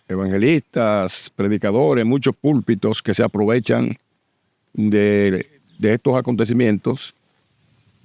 evangelistas, predicadores, muchos púlpitos que se aprovechan de estos acontecimientos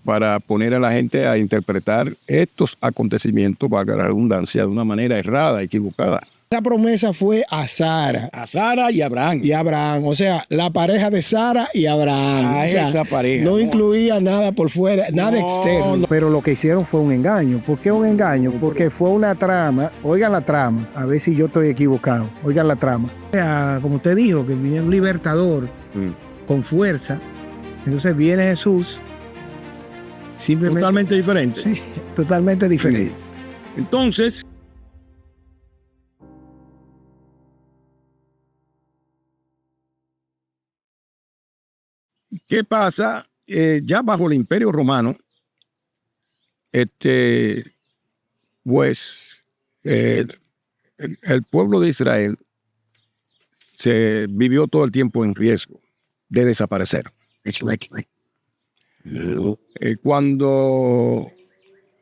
para poner a la gente a interpretar estos acontecimientos, valga la redundancia, de una manera errada, equivocada. Esa promesa fue a Sara. A Sara y Abraham. Y Abraham, o sea, la pareja de Sara y Abraham. A o sea, esa pareja. No incluía nada por fuera, nada externo. No. Pero lo que hicieron fue un engaño. ¿Por qué un engaño? Porque fue una trama. Oigan la trama, a ver si yo estoy equivocado. Oigan la trama. Como usted dijo, que viene un libertador con fuerza. Entonces viene Jesús. Simplemente, Totalmente diferente. Sí, totalmente diferente. Sí. Entonces, ¿qué pasa? Ya bajo el Imperio Romano, pues el pueblo de Israel se vivió todo el tiempo en riesgo de desaparecer. Cuando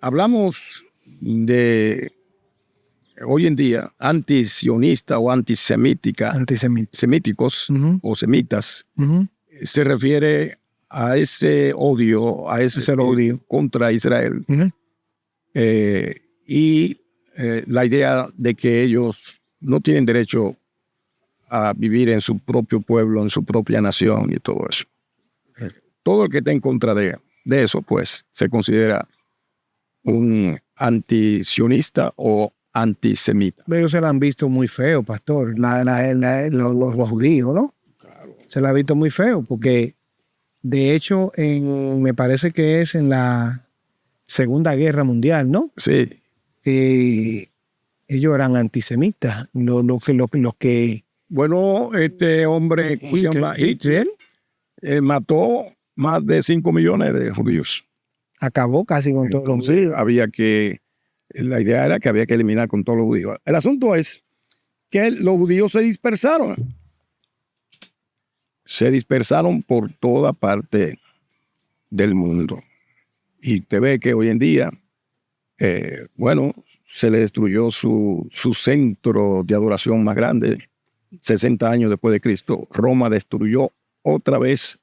hablamos de hoy en día antisionista o antisemíticos o semitas, se refiere a ese odio, odio contra Israel y la idea de que ellos no tienen derecho a vivir en su propio pueblo, en su propia nación y todo eso. Todo el que esté en contra de eso, pues, se considera un antisionista o antisemita. Pero se la han visto muy feo, pastor, los judíos, ¿no? Claro. Se la ha visto muy feo, porque de hecho, me parece que es en la Segunda Guerra Mundial, ¿no? Sí. Ellos eran antisemitas, los que... Bueno, este hombre, ¿cómo se llama? Hitler mató más de 5 millones de judíos. Acabó casi con todos los judíos. La idea era que había que eliminar con todos los judíos. El asunto es que los judíos se dispersaron. Se dispersaron por toda parte del mundo. Y te ve que hoy en día, se le destruyó su centro de adoración más grande. 60 años después de Cristo, Roma destruyó otra vez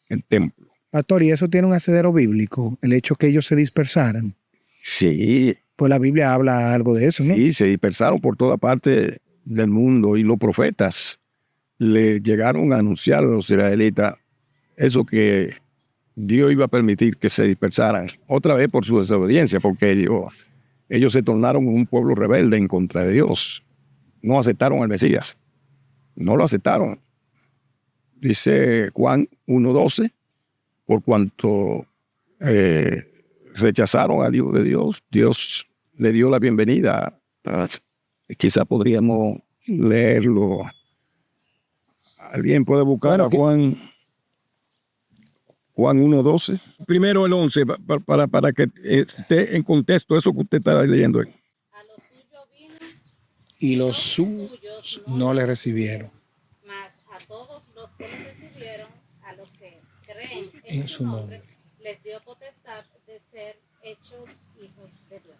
el templo. Pastor, ¿y eso tiene un asidero bíblico? El hecho que ellos se dispersaran. Sí. Pues la Biblia habla algo de eso, ¿no? Sí, se dispersaron por toda parte del mundo y los profetas le llegaron a anunciar a los israelitas eso, que Dios iba a permitir que se dispersaran otra vez por su desobediencia, porque ellos se tornaron un pueblo rebelde en contra de Dios. No aceptaron al Mesías. No lo aceptaron. Dice Juan 1:12, por cuanto rechazaron al Hijo de Dios, Dios le dio la bienvenida. Quizá podríamos leerlo. ¿Alguien puede buscar a Juan 1:12? Primero el 11, para que esté en contexto eso que usted está leyendo. A los suyos vino, y los suyos no le recibieron. mas a todos los que le recibieron, a los que creen En su nombre, les dio potestad de ser hechos hijos de Dios.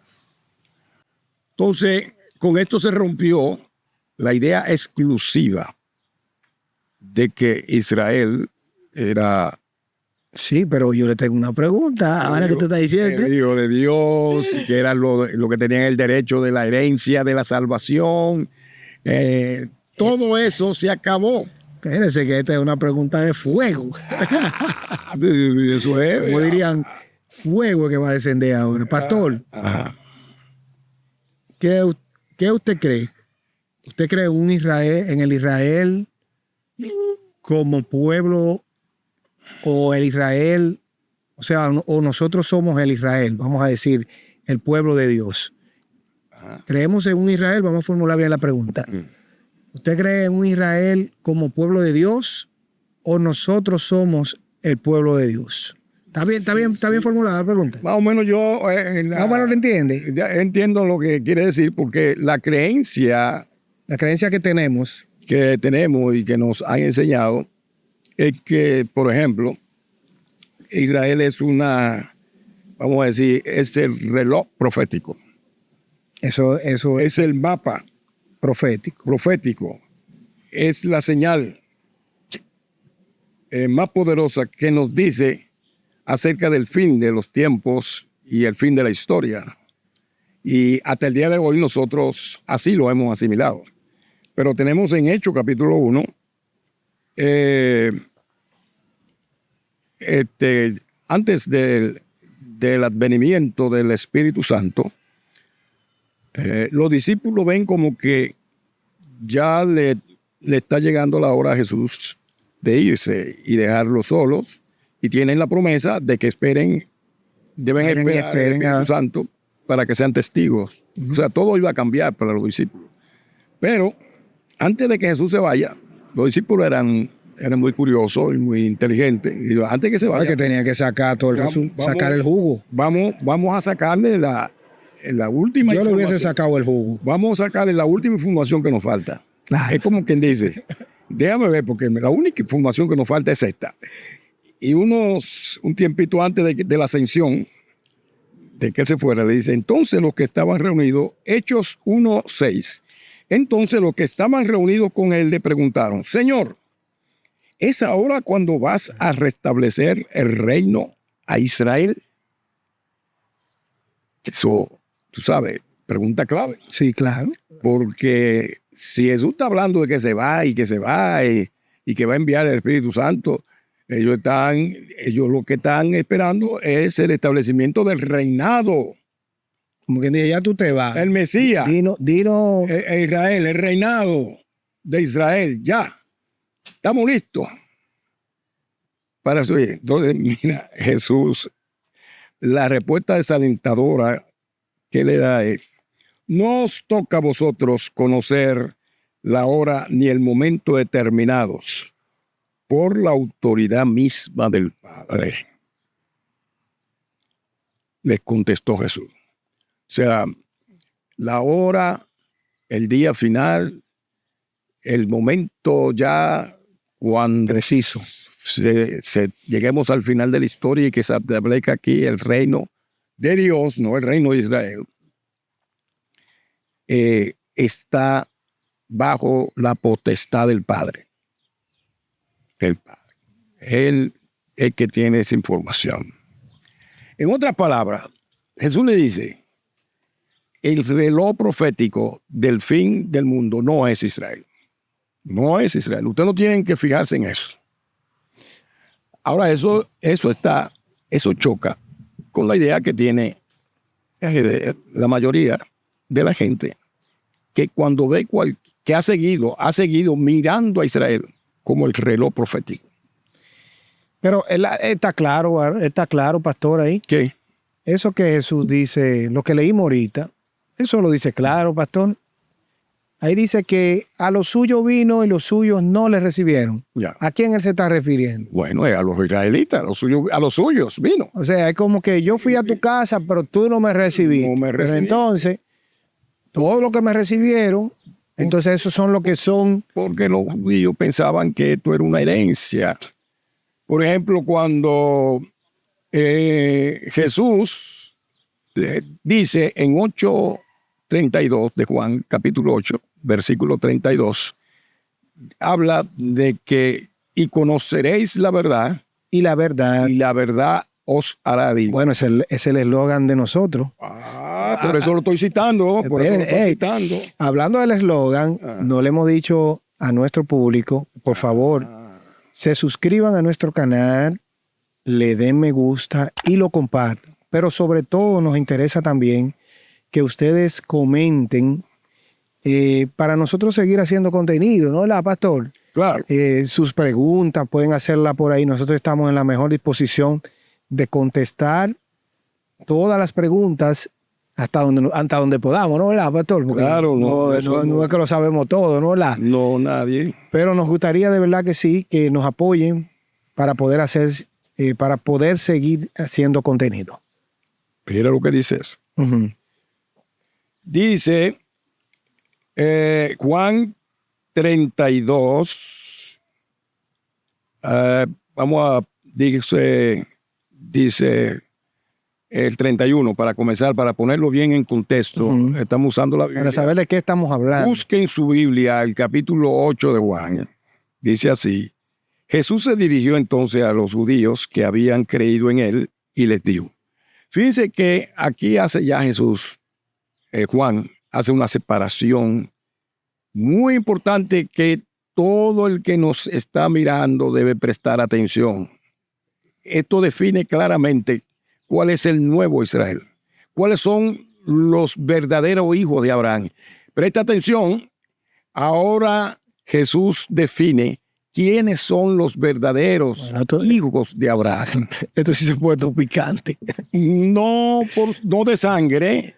Entonces, con esto se rompió la idea exclusiva de que Israel era... Sí, pero yo le tengo una pregunta. Ahora que tú estás diciendo. El Hijo de Dios, que era lo que tenían el derecho de la herencia, de la salvación. Todo eso se acabó. Espérese que esta es una pregunta de fuego. Eso es. Como dirían, fuego que va a descender ahora. Pastor, ¿qué usted cree? ¿Usted cree en el Israel como pueblo, o el Israel, o sea, o nosotros somos el Israel, vamos a decir, el pueblo de Dios? ¿Creemos en un Israel? Vamos a formular bien la pregunta. ¿Usted cree en un Israel como pueblo de Dios, o nosotros somos el pueblo de Dios? Está bien formulada la pregunta. Más o menos yo... Más o menos lo entiende. Entiendo lo que quiere decir, porque la creencia que tenemos y que nos han enseñado es que, por ejemplo, Israel es vamos a decir, es el reloj profético. Eso es el mapa profético es la señal más poderosa que nos dice acerca del fin de los tiempos y el fin de la historia. Y hasta el día de hoy nosotros así lo hemos asimilado. Pero tenemos en Hechos capítulo 1, antes del advenimiento del Espíritu Santo, los discípulos ven como que ya le está llegando la hora a Jesús de irse y dejarlos solos, y tienen la promesa de que deben esperar al Espíritu Santo para que sean testigos. O sea, todo iba a cambiar para los discípulos. Pero antes de que Jesús se vaya, los discípulos eran muy curiosos y muy inteligentes. Y antes que se vaya, que tenía que sacar todo sacar el jugo. Vamos a sacarle la última Yo le información. hubiese sacado el jugo. Vamos a sacarle la última información que nos falta. Claro. Es como quien dice, déjame ver, porque la única información que nos falta es esta. Y un tiempito antes de la ascensión, de que él se fuera, le dice, entonces los que estaban reunidos, Hechos 1:6, entonces los que estaban reunidos con él le preguntaron, Señor, ¿es ahora cuando vas a restablecer el reino a Israel? Eso, tú sabes, pregunta clave. Sí, claro. Porque si Jesús está hablando de que se va y que va a enviar el Espíritu Santo, ellos lo que están esperando es el establecimiento del reinado. Como quien dice, ya tú te vas. El Mesías. Dino. Israel, el reinado de Israel, ya. Estamos listos para eso. Entonces, mira, Jesús, la respuesta desalentadora que le da es, no os toca a vosotros conocer la hora ni el momento determinados por la autoridad misma del Padre. Les contestó Jesús. O sea, la hora, el día final, el momento ya cuando preciso lleguemos al final de la historia y que se establezca aquí el reino de Dios, no el reino de Israel, está bajo la potestad del Padre. El Padre. Él es el que tiene esa información. En otras palabras, Jesús le dice, el reloj profético del fin del mundo no es Israel. No es Israel. Ustedes no tienen que fijarse en eso. Ahora, eso choca con la idea que tiene la mayoría de la gente, que cuando ve que ha seguido mirando a Israel como el reloj profético. Pero está claro, pastor, ahí. ¿Qué? Eso que Jesús dice, lo que leímos ahorita, eso lo dice claro, pastor. Ahí dice que a los suyos vino y los suyos no le recibieron. Ya. ¿A quién él se está refiriendo? Bueno, a los israelitas, a los suyos vino. O sea, es como que yo fui a tu casa, pero tú no me recibiste. No me recibiste. Pero entonces, todo lo que me recibieron, entonces esos son los que son. Porque los judíos pensaban que esto era una herencia. Por ejemplo, cuando Jesús dice en 8:32 de Juan, capítulo 8, versículo 32, habla de que y conoceréis la verdad. Y la verdad. Y la verdad os hará libre. Bueno, es el eslogan de nosotros. Por eso lo estoy citando. Por eso lo estoy citando. Hablando del eslogan, no le hemos dicho a nuestro público, por favor, se suscriban a nuestro canal, le den me gusta y lo compartan. Pero sobre todo nos interesa también que ustedes comenten para nosotros seguir haciendo contenido, ¿no, pastor? Claro. Sus preguntas pueden hacerlas por ahí. Nosotros estamos en la mejor disposición de contestar todas las preguntas hasta donde podamos, ¿no, pastor? Porque claro, no es que lo sabemos todo, ¿no? No, nadie. Pero nos gustaría de verdad que sí, que nos apoyen para poder seguir haciendo contenido. Mira lo que dices. Uh-huh. Dice Juan 32. Dice el 31, para comenzar, para ponerlo bien en contexto. Estamos usando la Biblia. Para saber de qué estamos hablando. Busquen su Biblia, el capítulo 8 de Juan. Dice así: Jesús se dirigió entonces a los judíos que habían creído en él y les dijo. Fíjense que aquí hace ya Jesús, Juan, hace una separación muy importante que todo el que nos está mirando debe prestar atención. Esto define claramente cuál es el nuevo Israel, cuáles son los verdaderos hijos de Abraham. Presta atención, ahora Jesús define quiénes son los verdaderos hijos de Abraham. Esto sí se puede picante. No de sangre,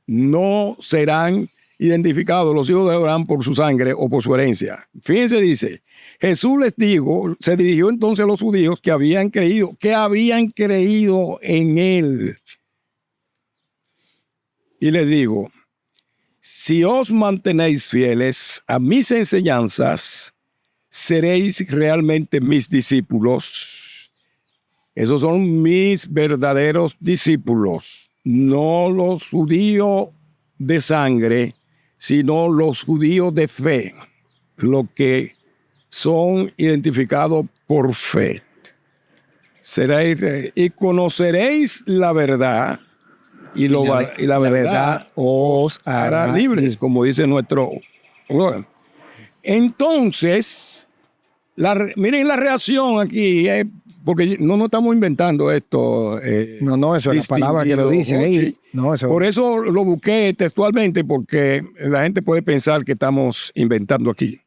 no serán identificados los hijos de Abraham por su sangre o por su herencia. Fíjense, dice, Jesús les dijo, se dirigió entonces a los judíos que habían creído en él. Y les digo, si os mantenéis fieles a mis enseñanzas, seréis realmente mis discípulos. Esos son mis verdaderos discípulos, no los judíos de sangre, sino los judíos de fe, los que son identificados por fe. Seréis y conoceréis la verdad, y la verdad os hará libres, como dice nuestro. Entonces, miren la reacción aquí, porque no estamos inventando esto. No, eso es la palabra que lo dice ahí. No, eso... Por eso lo busqué textualmente, porque la gente puede pensar que estamos inventando aquí.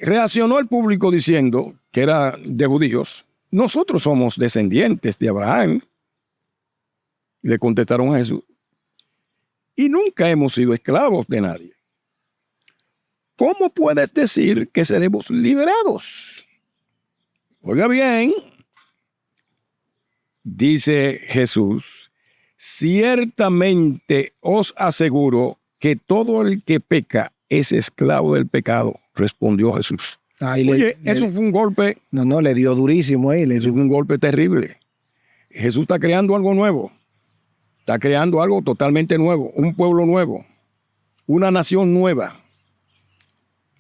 Reaccionó el público diciendo, que era de judíos, nosotros somos descendientes de Abraham. Le contestaron a Jesús, y nunca hemos sido esclavos de nadie. ¿Cómo puedes decir que seremos liberados? Oiga bien, dice Jesús, ciertamente os aseguro que todo el que peca es esclavo del pecado, respondió Jesús. Eso fue un golpe. No, le dio durísimo ahí. Eso fue un golpe terrible. Jesús está creando algo nuevo. Está creando algo totalmente nuevo, un pueblo nuevo, una nación nueva.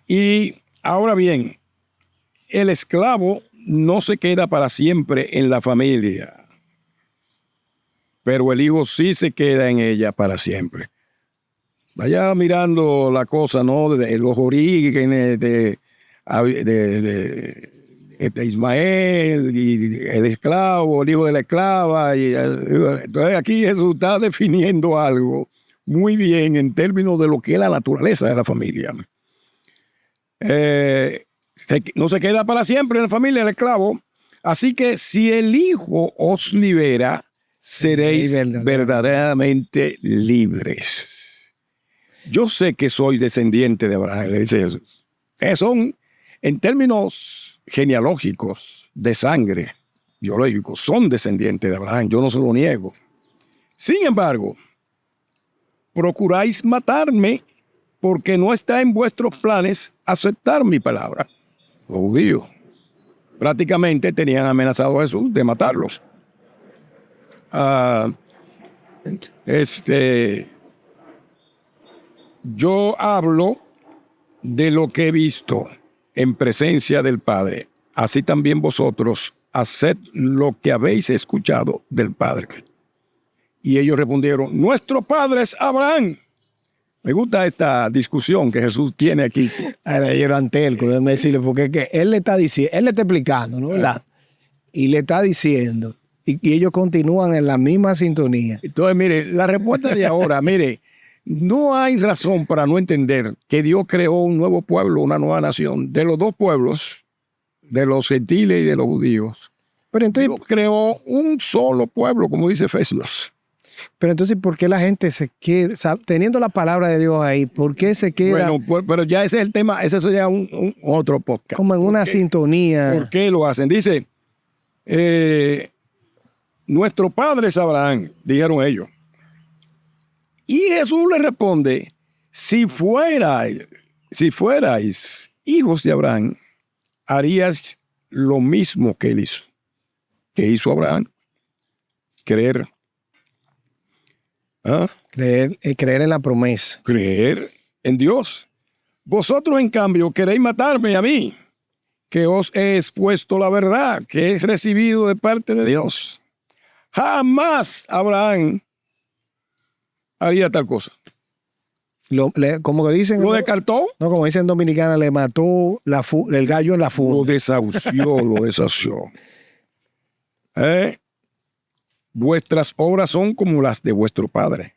Y ahora bien, el esclavo no se queda para siempre en la familia, pero el hijo sí se queda en ella para siempre. Vaya mirando la cosa, ¿no? De los orígenes de Ismael, y el esclavo, el hijo de la esclava. Entonces aquí Jesús está definiendo algo muy bien en términos de lo que es la naturaleza de la familia. No se queda para siempre en la familia el esclavo. Así que si el Hijo os libera, seréis verdaderamente libres. Yo sé que soy descendiente de Abraham, le dice Jesús. Son, en términos genealógicos, de sangre, biológicos, son descendientes de Abraham. Yo no se lo niego. Sin embargo, procuráis matarme porque no está en vuestros planes aceptar mi palabra. Los judíos prácticamente tenían amenazado a Jesús de matarlos. Yo hablo de lo que he visto en presencia del Padre. Así también vosotros haced lo que habéis escuchado del Padre. Y ellos respondieron, nuestro padre es Abraham. Me gusta esta discusión que Jesús tiene aquí. Ahora yo era ante él, déjame decirle, porque es que él le está diciendo, él le está explicando, ¿no? ¿Verdad? Y le está diciendo, y ellos continúan en la misma sintonía. Entonces, mire, la respuesta de ahora, mire, no hay razón para no entender que Dios creó un nuevo pueblo, una nueva nación, de los dos pueblos, de los gentiles y de los judíos. Pero entonces Dios creó un solo pueblo, como dice Efesios. Pero entonces, ¿por qué la gente se queda, teniendo la palabra de Dios ahí, por qué se queda? Bueno, pero ya ese es el tema, ese sería un otro podcast. Como en una sintonía. ¿Por qué lo hacen? Dice, nuestro padre es Abraham, dijeron ellos. Y Jesús le responde, si fuerais hijos de Abraham, harías lo mismo que él hizo. ¿Qué hizo Abraham? creer. ¿Ah? Creer en la promesa. Creer en Dios. Vosotros, en cambio, queréis matarme a mí, que os he expuesto la verdad que he recibido de parte de Dios. Jamás Abraham haría tal cosa. Como que dicen. ¿Lo descartó? No, como dicen en Dominicana, le mató el gallo en la Lo funda. desahució, lo desahució. Vuestras obras son como las de vuestro padre.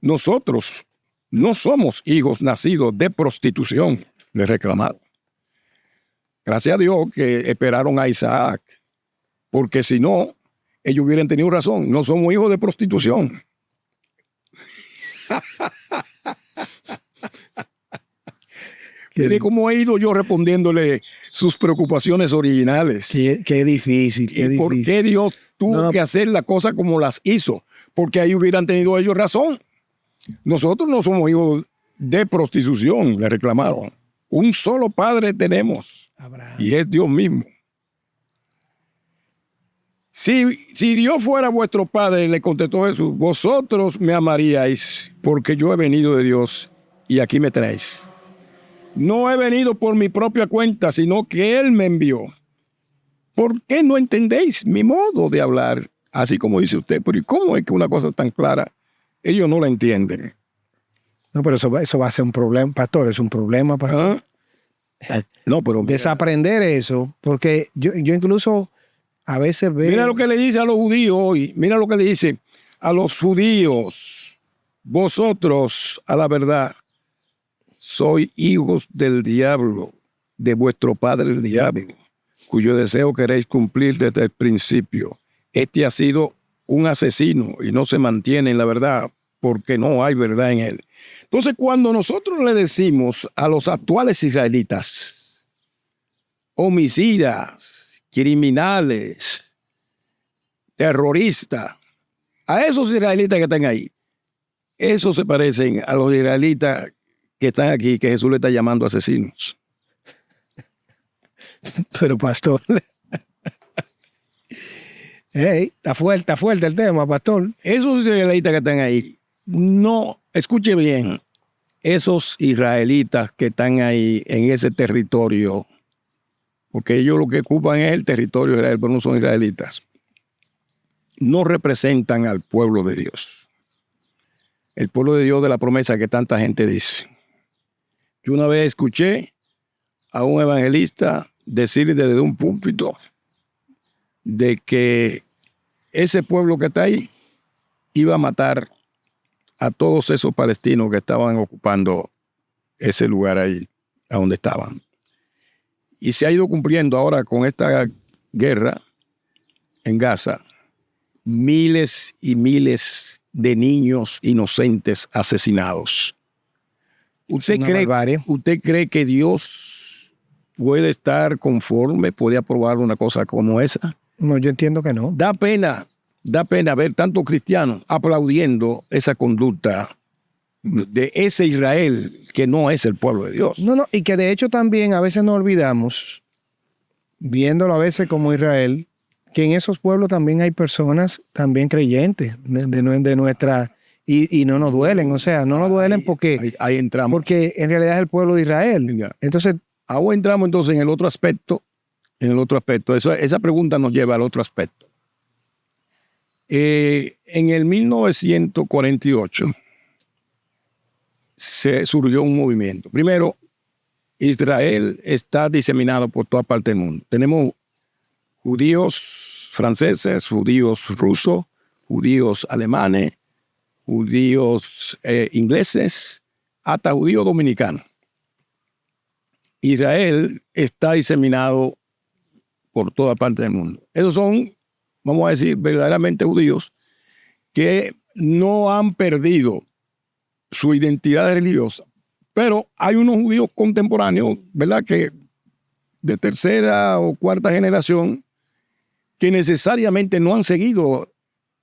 Nosotros no somos hijos nacidos de prostitución, le reclamaron. Gracias a Dios que esperaron a Isaac, porque si no, ellos hubieran tenido razón. No somos hijos de prostitución. Mire cómo he ido yo respondiéndole sus preocupaciones originales. Qué difícil, qué ¿Y por difícil. qué Dios tuvo que hacer la cosa como las hizo? Porque ahí hubieran tenido ellos razón. Nosotros no somos hijos de prostitución, le reclamaron. Un solo padre tenemos, Abraham. y es Dios mismo. Si Dios fuera vuestro padre, le contestó Jesús, vosotros me amaríais porque yo he venido de Dios y aquí me tenéis. No he venido por mi propia cuenta, sino que Él me envió. ¿Por qué no entendéis mi modo de hablar? Así como dice usted, pero ¿y cómo es que una cosa tan clara ellos no la entienden? No, pero eso va a ser un problema, pastor, es un problema, pastor. No, pero Desaprender eso, porque yo incluso a veces veo... Mira lo que le dice a los judíos hoy, mira lo que le dice a los judíos, vosotros a la verdad sois hijos del diablo, de vuestro padre el diablo, cuyo deseo queréis cumplir desde el principio. Este ha sido un asesino y no se mantiene en la verdad porque no hay verdad en él. Entonces, cuando nosotros le decimos a los actuales israelitas, homicidas, criminales, terroristas, a esos israelitas que están ahí, esos se parecen a los israelitas que están aquí, que Jesús le está llamando asesinos. Pero pastor, hey, está fuerte el tema, pastor. Esos israelitas que están ahí, no, escuche bien, esos israelitas que están ahí en ese territorio, porque ellos lo que ocupan es el territorio de Israel, pero no son israelitas, no representan al pueblo de Dios. El pueblo de Dios de la promesa que tanta gente dice. Yo una vez escuché a un evangelista decir desde un púlpito de que ese pueblo que está ahí iba a matar a todos esos palestinos que estaban ocupando ese lugar ahí, a donde estaban. Y se ha ido cumpliendo ahora con esta guerra en Gaza, miles y miles de niños inocentes asesinados. ¿Usted cree que Dios puede estar conforme, puede aprobar una cosa como esa? No, yo entiendo que no. Da pena ver tantos cristianos aplaudiendo esa conducta de ese Israel que no es el pueblo de Dios. No, y que de hecho también a veces nos olvidamos, viéndolo a veces como Israel, que en esos pueblos también hay personas también creyentes de nuestra... Y no nos duelen, o sea, no nos duelen porque... Ahí entramos. Porque en realidad es el pueblo de Israel. Entonces... Ahora entramos entonces en el otro aspecto. Esa pregunta nos lleva al otro aspecto. En el 1948 se surgió un movimiento. Primero, Israel está diseminado por toda parte del mundo. Tenemos judíos franceses, judíos rusos, judíos alemanes, judíos ingleses, hasta judíos dominicanos. Israel está diseminado por toda parte del mundo. Esos son, vamos a decir, verdaderamente judíos que no han perdido su identidad religiosa. Pero hay unos judíos contemporáneos, ¿verdad?, que de tercera o cuarta generación que necesariamente no han seguido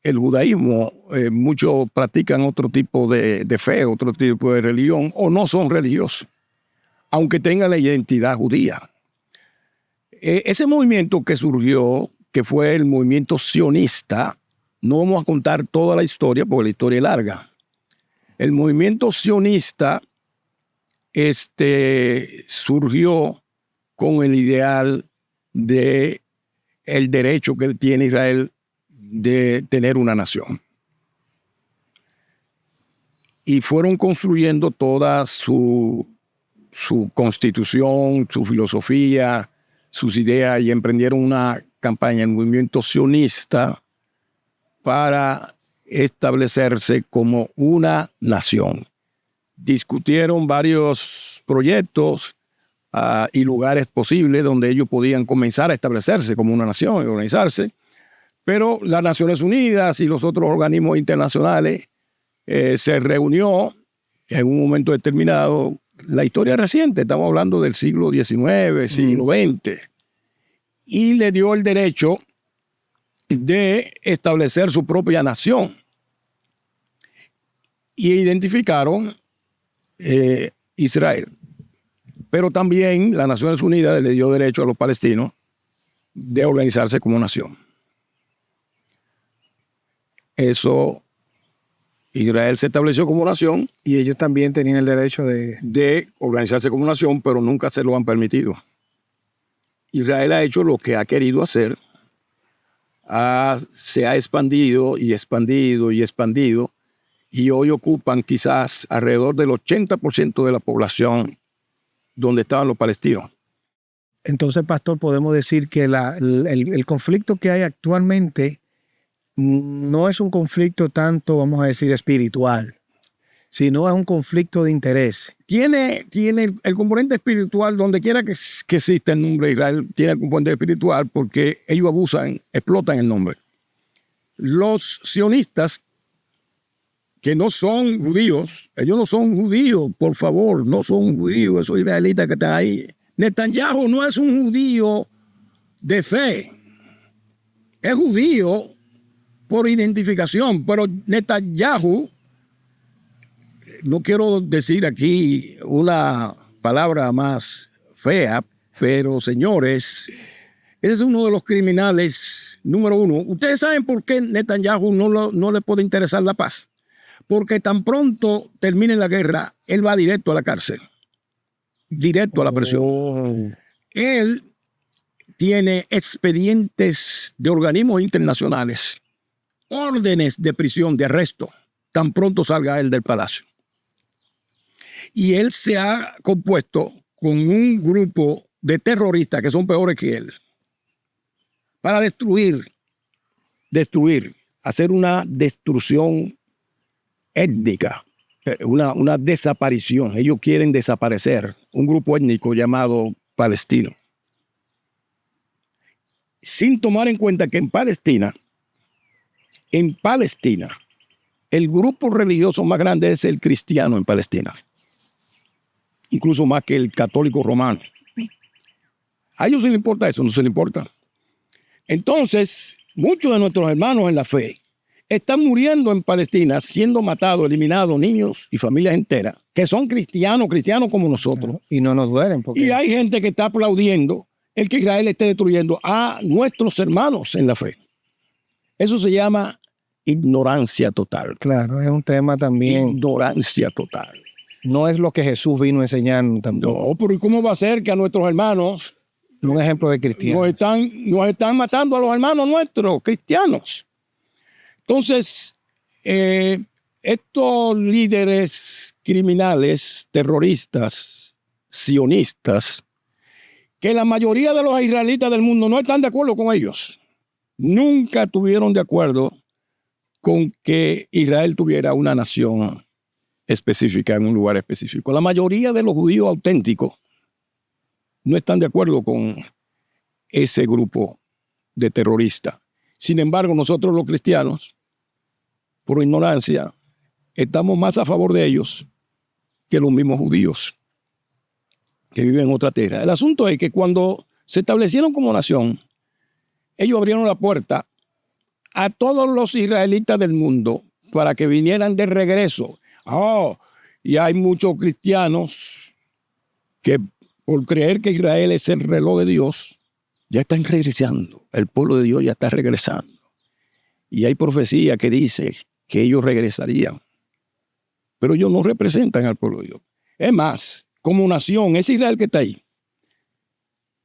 el judaísmo. Muchos practican otro tipo de fe, otro tipo de religión, o no son religiosos, aunque tengan la identidad judía. Ese movimiento que surgió, que fue el movimiento sionista, no vamos a contar toda la historia porque la historia es larga. El movimiento sionista surgió con el ideal de el derecho que tiene Israel de tener una nación. Y fueron construyendo toda su constitución, su filosofía, sus ideas, y emprendieron una campaña, el movimiento sionista, para establecerse como una nación. Discutieron varios proyectos y lugares posibles donde ellos podían comenzar a establecerse como una nación y organizarse, pero las Naciones Unidas y los otros organismos internacionales se reunió en un momento determinado. La historia reciente, estamos hablando del siglo XIX, siglo XX, y le dio el derecho de establecer su propia nación. Y identificaron Israel. Pero también las Naciones Unidas le dio derecho a los palestinos de organizarse como nación. Eso, Israel se estableció como nación. Y ellos también tenían el derecho de organizarse como nación, pero nunca se lo han permitido. Israel ha hecho lo que ha querido hacer. Se ha expandido y expandido y expandido. Y hoy ocupan quizás alrededor del 80% de la población donde estaban los palestinos. Entonces, pastor, podemos decir que el conflicto que hay actualmente no es un conflicto tanto, vamos a decir, espiritual, sino es un conflicto de interés. Tiene el componente espiritual, donde quiera que exista el nombre de Israel, tiene el componente espiritual, porque ellos abusan, explotan el nombre. Los sionistas, que no son judíos, ellos no son judíos, por favor, no son judíos, esos israelitas que están ahí. Netanyahu no es un judío de fe, es judío por identificación, pero Netanyahu, no quiero decir aquí una palabra más fea, pero señores, ese es uno de los criminales número uno. ¿Ustedes saben por qué Netanyahu no le puede interesar la paz? Porque tan pronto termine la guerra, él va directo a la cárcel, directo a la prisión. Él tiene expedientes de organismos internacionales, órdenes de prisión, de arresto, tan pronto salga él del palacio. Y él se ha compuesto con un grupo de terroristas que son peores que él, para destruir, hacer una destrucción étnica, una desaparición. Ellos quieren desaparecer un grupo étnico llamado palestino, sin tomar en cuenta que en Palestina, el grupo religioso más grande es el cristiano en Palestina, incluso más que el católico romano. A ellos se les importa eso, no se les importa. Entonces, muchos de nuestros hermanos en la fe están muriendo en Palestina, siendo matados, eliminados, niños y familias enteras, que son cristianos como nosotros. Y no nos duelen. Y hay gente que está aplaudiendo el que Israel esté destruyendo a nuestros hermanos en la fe. Eso se llama ignorancia total. Claro, es un tema también. Ignorancia total. No es lo que Jesús vino a enseñar tampoco. No, pero ¿y cómo va a ser que a nuestros hermanos un ejemplo de cristianos nos están matando a los hermanos nuestros, cristianos? Entonces, estos líderes criminales, terroristas, sionistas, que la mayoría de los israelitas del mundo no están de acuerdo con ellos, nunca estuvieron de acuerdo con que Israel tuviera una nación específica en un lugar específico. La mayoría de los judíos auténticos no están de acuerdo con ese grupo de terroristas. Sin embargo, nosotros los cristianos, por ignorancia, estamos más a favor de ellos que los mismos judíos que viven en otra tierra. El asunto es que cuando se establecieron como nación, ellos abrieron la puerta a todos los israelitas del mundo para que vinieran de regreso. Y hay muchos cristianos que por creer que Israel es el reloj de Dios, ya están regresando. El pueblo de Dios ya está regresando. y hay profecía que dice que ellos regresarían. Pero ellos no representan al pueblo de Dios. Es más, como nación, ese Israel que está ahí,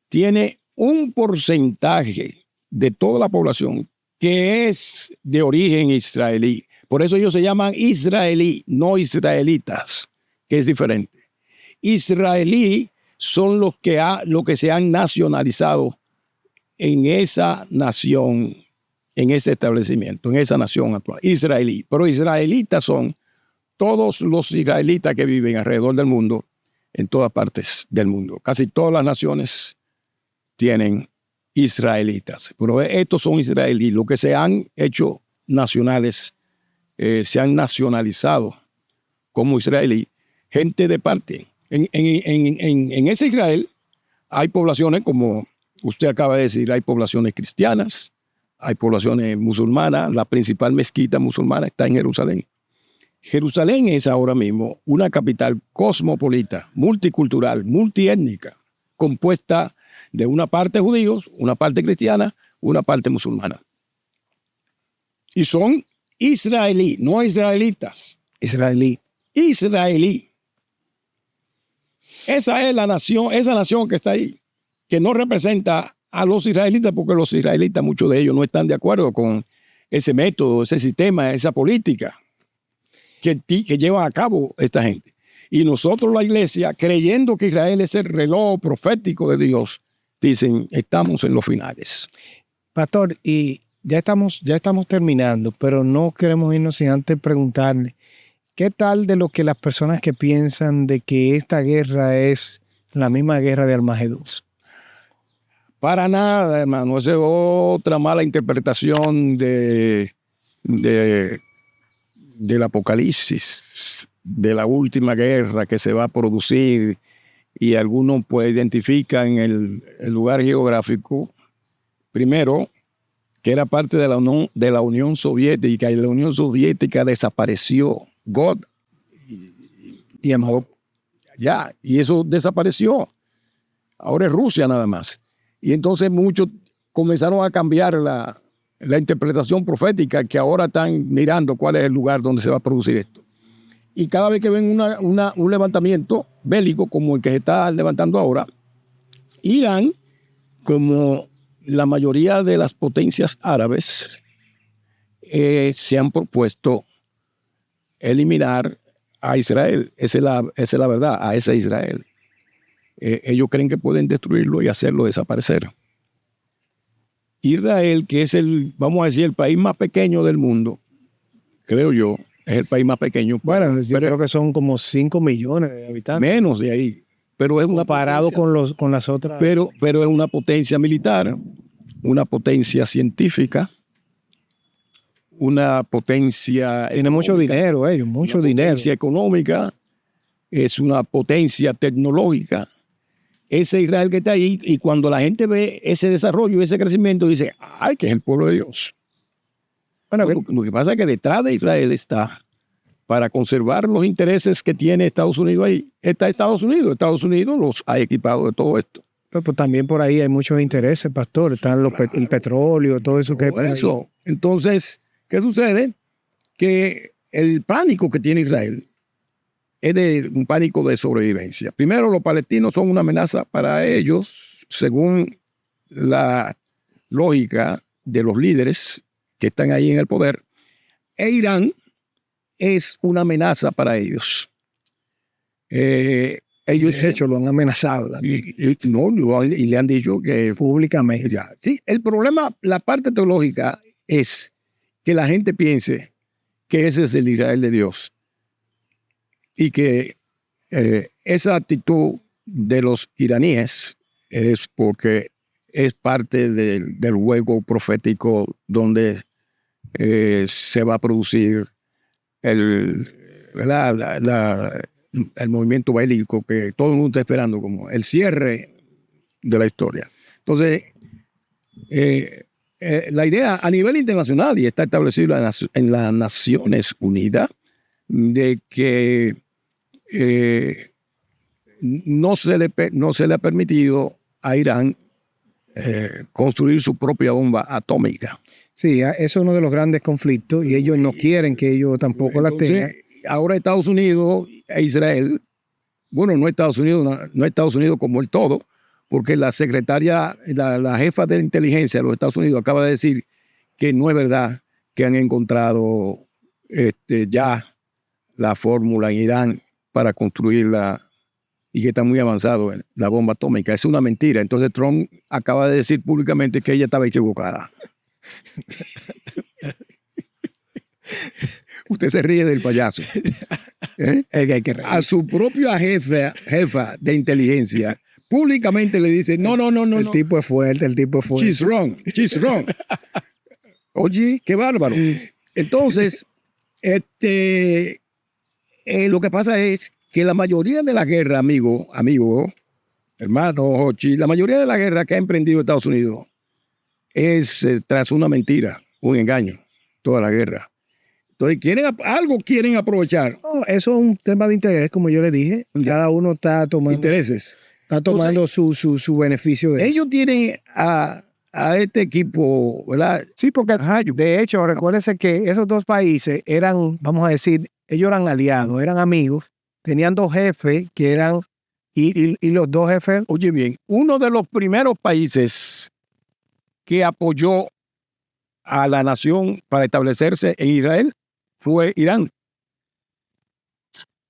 tiene un porcentaje de toda la población que es de origen israelí. Por eso ellos se llaman israelí, no israelitas, que es diferente. Israelí son los que se han nacionalizado en esa nación, en ese establecimiento, en esa nación actual, israelí. Pero israelitas son todos los israelitas que viven alrededor del mundo, en todas partes del mundo. Casi todas las naciones tienen israelitas, pero estos son israelíes, los que se han hecho nacionales, se han nacionalizado como israelí, gente de parte. En ese Israel hay poblaciones, como usted acaba de decir, hay poblaciones cristianas, hay poblaciones musulmanas. La principal mezquita musulmana está en Jerusalén. Jerusalén es ahora mismo una capital cosmopolita, multicultural, multiétnica, compuesta de una parte judíos, una parte cristiana, una parte musulmana. Y son israelí, no israelitas. Israelí. Israelí. Esa es la nación, esa nación que está ahí, que no representa a los israelitas, porque los israelitas, muchos de ellos, no están de acuerdo con ese método, ese sistema, esa política que lleva a cabo esta gente. Y nosotros, la iglesia, creyendo que Israel es el reloj profético de Dios, dicen, estamos en los finales. Pastor, y ya estamos terminando, pero no queremos irnos sin antes preguntarle, ¿qué tal de lo que las personas que piensan de que esta guerra es la misma guerra de Armagedón? Para nada, hermano. Esa es otra mala interpretación del Apocalipsis, de la última guerra que se va a producir, y algunos pues identifican el lugar geográfico, primero, que era parte de la Unión Soviética, y la Unión Soviética desapareció. God y ya, y eso desapareció. Ahora es Rusia nada más. Y entonces muchos comenzaron a cambiar la interpretación profética, que ahora están mirando cuál es el lugar donde se va a producir esto. Y cada vez que ven un levantamiento bélico como el que se está levantando ahora, Irán, como la mayoría de las potencias árabes, se han propuesto eliminar a Israel. Esa es la verdad, a ese Israel. Ellos creen que pueden destruirlo y hacerlo desaparecer. Israel, que es vamos a decir, el país más pequeño del mundo, creo yo, es el país más pequeño. Bueno, yo creo que son como 5 millones de habitantes. Menos de ahí. Pero es comparado con las otras. Pero es una potencia militar, una potencia científica, una potencia... Tiene mucho dinero ellos, mucho dinero. Una potencia económica, es una potencia tecnológica. Ese Israel que está ahí, y cuando la gente ve ese desarrollo, ese crecimiento, dice, ¡ay, que es el pueblo de Dios! Bueno, lo que pasa es que detrás de Israel está, para conservar los intereses que tiene Estados Unidos ahí, está Estados Unidos. Estados Unidos los ha equipado de todo esto. Pero pues también por ahí hay muchos intereses, pastor. Están el petróleo, todo eso que hay por eso. Entonces, ¿qué sucede? Que el pánico que tiene Israel es un pánico de sobrevivencia. Primero, los palestinos son una amenaza para ellos, según la lógica de los líderes que están ahí en el poder. E Irán es una amenaza para ellos. Ellos, de hecho, lo han amenazado. Y le han dicho que públicamente. Ya. Sí, el problema, la parte teológica, es que la gente piense que ese es el Israel de Dios. Y que esa actitud de los iraníes es porque es parte del juego profético donde se va a producir el movimiento bélico que todo el mundo está esperando, como el cierre de la historia. Entonces, la idea a nivel internacional, y está establecido en las Naciones Unidas, de que no se le ha permitido a Irán construir su propia bomba atómica. Sí, eso es uno de los grandes conflictos y ellos no quieren que ellos tampoco la tengan. Ahora Estados Unidos e Israel, bueno, no Estados Unidos, no Estados Unidos como el todo, porque la secretaria, la jefa de inteligencia de los Estados Unidos acaba de decir que no es verdad que han encontrado ya la fórmula en Irán para construirla y que está muy avanzado en la bomba atómica. Es una mentira. Entonces Trump acaba de decir públicamente que ella estaba equivocada. Usted se ríe del payaso. ¿Eh? Hay que reír. A su propia jefa de inteligencia públicamente le dice, no. El tipo es fuerte, el tipo es fuerte. She's wrong. Oye, qué bárbaro. Entonces, lo que pasa es que la mayoría de la guerra, amigo, hermano, Hochi, la mayoría de la guerra que ha emprendido Estados Unidos es tras una mentira, un engaño, toda la guerra. Entonces, quieren aprovechar. No, eso es un tema de interés, como yo le dije. Cada uno está tomando intereses. Está tomando su beneficio de ellos eso. Tienen a este equipo, ¿verdad? Sí, porque de hecho, recuérdense que esos dos países eran, vamos a decir, ellos eran aliados, eran amigos, tenían dos jefes que eran, y los dos jefes. Oye bien, uno de los primeros países que apoyó a la nación para establecerse en Israel fue Irán.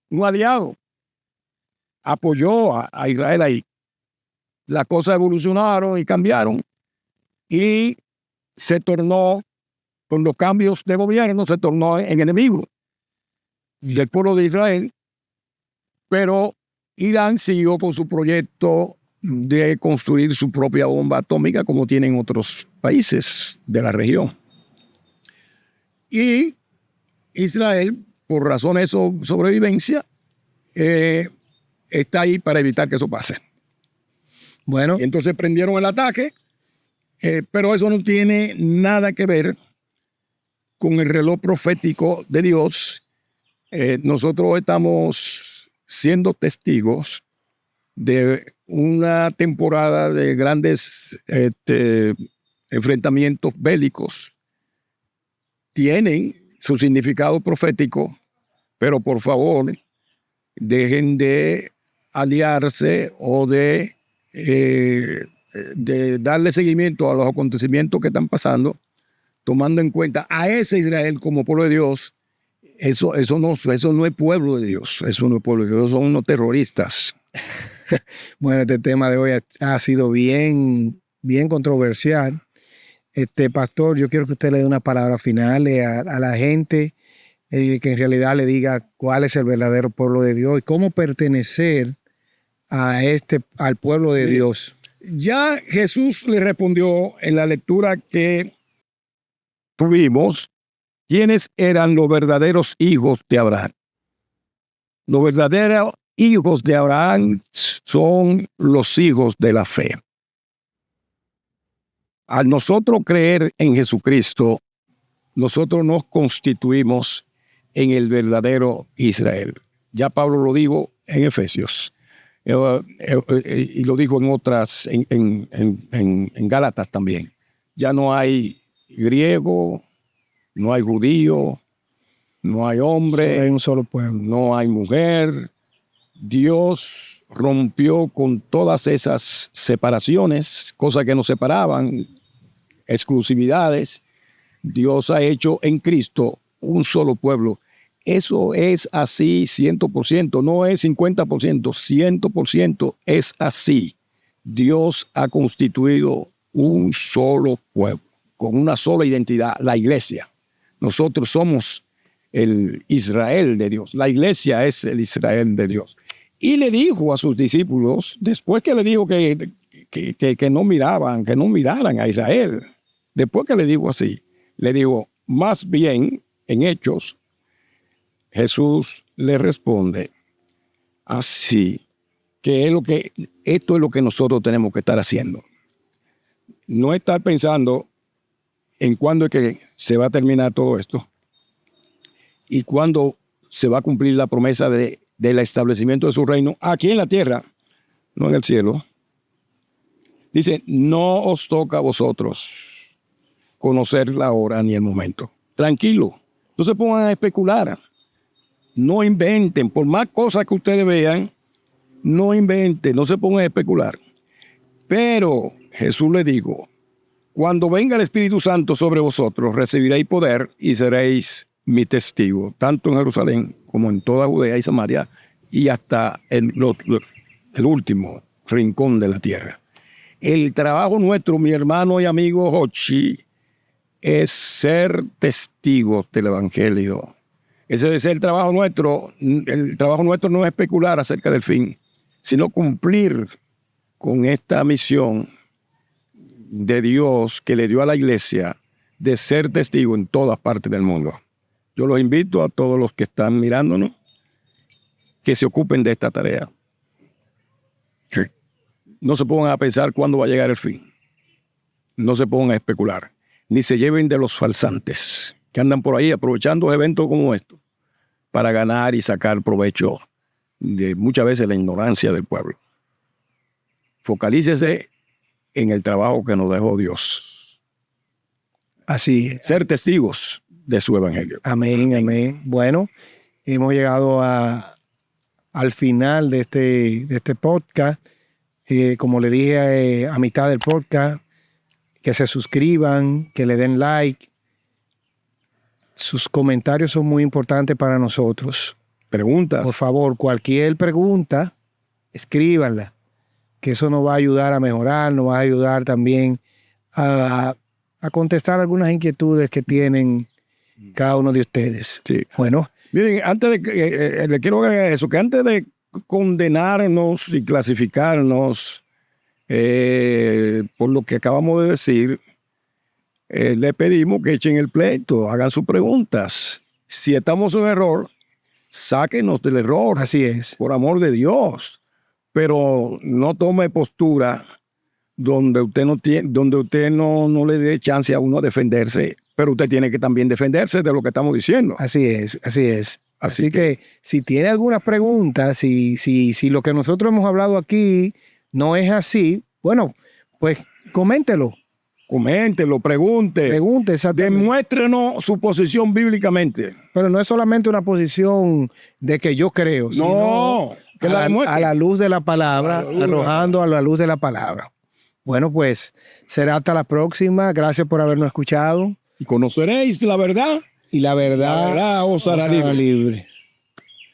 Un aliado apoyó a Israel ahí. Las cosas evolucionaron y cambiaron y se tornó, con los cambios de gobierno, se tornó en enemigo del pueblo de Israel, pero Irán siguió con su proyecto de construir su propia bomba atómica como tienen otros países de la región. Y Israel, por razones de sobrevivencia, está ahí para evitar que eso pase. Bueno, y entonces prendieron el ataque, pero eso no tiene nada que ver con el reloj profético de Dios. Nosotros estamos siendo testigos de una temporada de grandes enfrentamientos bélicos. Tienen su significado profético, pero por favor, dejen de aliarse o de darle seguimiento a los acontecimientos que están pasando, tomando en cuenta a ese Israel como pueblo de Dios. Eso no es pueblo de Dios, eso no es pueblo de Dios, son unos terroristas. Bueno, este tema de hoy ha sido bien controversial. Pastor, yo quiero que usted le dé una palabra final a la gente, que en realidad le diga cuál es el verdadero pueblo de Dios y cómo pertenecer al pueblo de Dios. Ya Jesús le respondió en la lectura que tuvimos quiénes eran los verdaderos hijos de Abraham. Los verdaderos hijos de Abraham son los hijos de la fe. Al nosotros creer en Jesucristo, nosotros nos constituimos en el verdadero Israel. Ya Pablo lo dijo en Efesios. Y lo dijo en otras, en Gálatas también. Ya no hay griego, no hay judío, no hay hombre. Solo hay un solo pueblo. No hay mujer. Dios rompió con todas esas separaciones, cosas que nos separaban, exclusividades. Dios ha hecho en Cristo un solo pueblo. Eso es así 100%, no es 50%, 100% es así. Dios ha constituido un solo pueblo, con una sola identidad, la iglesia. Nosotros somos el Israel de Dios, la iglesia es el Israel de Dios. Y le dijo a sus discípulos, después que le dijo que no miraran a Israel, después que le dijo así, le dijo, más bien, en Hechos, Jesús le responde así, esto es lo que nosotros tenemos que estar haciendo. No estar pensando en cuándo es que se va a terminar todo esto y cuándo se va a cumplir la promesa del establecimiento de su reino aquí en la tierra, no en el cielo. Dice, no os toca a vosotros conocer la hora ni el momento. Tranquilo, no se pongan a especular. No inventen, por más cosas que ustedes vean, no inventen, no se pongan a especular. Pero Jesús le dijo, cuando venga el Espíritu Santo sobre vosotros, recibiréis poder y seréis mi testigo, tanto en Jerusalén como en toda Judea y Samaria y hasta el último rincón de la tierra. El trabajo nuestro, mi hermano y amigo Hochi, es ser testigos del Evangelio. Ese es el trabajo nuestro. El trabajo nuestro no es especular acerca del fin, sino cumplir con esta misión de Dios que le dio a la iglesia de ser testigo en todas partes del mundo. Yo los invito a todos los que están mirándonos que se ocupen de esta tarea. Que no se pongan a pensar cuándo va a llegar el fin. No se pongan a especular. Ni se lleven de los falsantes que andan por ahí aprovechando eventos como estos para ganar y sacar provecho de muchas veces la ignorancia del pueblo. Focalícese en el trabajo que nos dejó Dios. Así es. Ser testigos de su evangelio. Amén, amén. Bueno, hemos llegado al final de este podcast. Como le dije a mitad del podcast, que se suscriban, que le den like. Sus comentarios son muy importantes para nosotros. Preguntas. Por favor, cualquier pregunta, escríbanla, que eso nos va a ayudar a mejorar, nos va a ayudar también a contestar algunas inquietudes que tienen cada uno de ustedes. Sí. Bueno. Miren, antes de que le quiero agregar eso, que antes de condenarnos y clasificarnos por lo que acabamos de decir, le pedimos que echen el pleito, hagan sus preguntas. Si estamos en error, sáquenos del error. Así es. Por amor de Dios. Pero no tome postura donde usted no le dé chance a uno a defenderse, pero usted tiene que también defenderse de lo que estamos diciendo. Así es, así es. Así que si tiene alguna pregunta, si lo que nosotros hemos hablado aquí no es así, bueno, pues coméntelo. Coméntelo, pregunte. Pregunte, exactamente. Demuéstrenos su posición bíblicamente. Pero no es solamente una posición de que yo creo, No, sino a la luz de la palabra, arrojando a la luz de la palabra. Bueno, pues será hasta la próxima. Gracias por habernos escuchado. Y conoceréis la verdad. Y la verdad os hará libre.